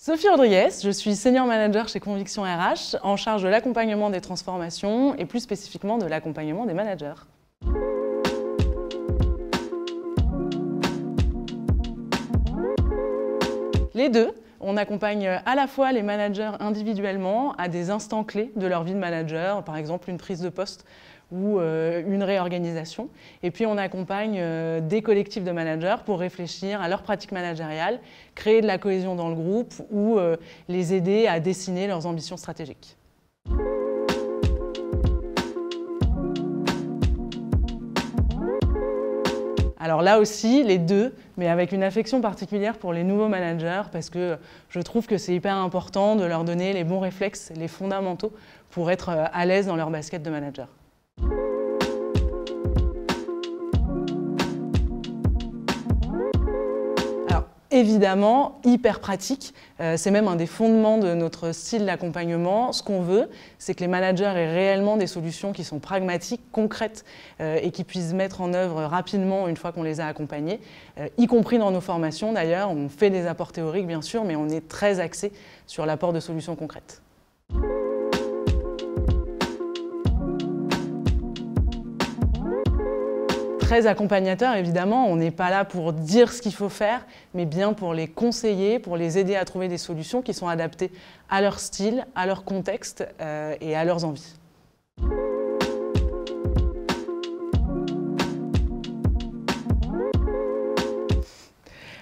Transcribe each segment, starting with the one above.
Sophie Rodriguez, je suis Senior Manager chez Conviction RH, en charge de l'accompagnement des transformations et plus spécifiquement de l'accompagnement des managers. Les deux, on accompagne à la fois les managers individuellement à des instants clés de leur vie de manager, par exemple une prise de poste ou une réorganisation. Et puis on accompagne des collectifs de managers pour réfléchir à leur pratique managériale, créer de la cohésion dans le groupe ou les aider à dessiner leurs ambitions stratégiques. Alors là aussi, les deux, mais avec une affection particulière pour les nouveaux managers parce que je trouve que c'est hyper important de leur donner les bons réflexes, les fondamentaux pour être à l'aise dans leur basket de manager. Alors, évidemment, hyper pratique, c'est même un des fondements de notre style d'accompagnement. Ce qu'on veut, c'est que les managers aient réellement des solutions qui sont pragmatiques, concrètes et qui puissent mettre en œuvre rapidement une fois qu'on les a accompagnés, y compris dans nos formations d'ailleurs. On fait des apports théoriques bien sûr, mais on est très axé sur l'apport de solutions concrètes. Très accompagnateur, évidemment, on n'est pas là pour dire ce qu'il faut faire, mais bien pour les conseiller, pour les aider à trouver des solutions qui sont adaptées à leur style, à leur contexte et à leurs envies.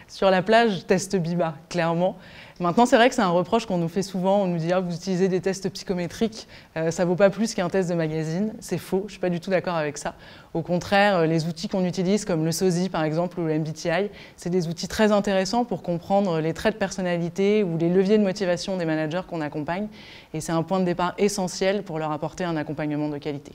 Sur la plage, je teste Biba, clairement. Maintenant, c'est vrai que c'est un reproche qu'on nous fait souvent. On nous dit « Ah, vous utilisez des tests psychométriques, ça ne vaut pas plus qu'un test de magazine ». C'est faux, je ne suis pas du tout d'accord avec ça. Au contraire, les outils qu'on utilise, comme le SOSI par exemple ou le MBTI, c'est des outils très intéressants pour comprendre les traits de personnalité ou les leviers de motivation des managers qu'on accompagne. Et c'est un point de départ essentiel pour leur apporter un accompagnement de qualité.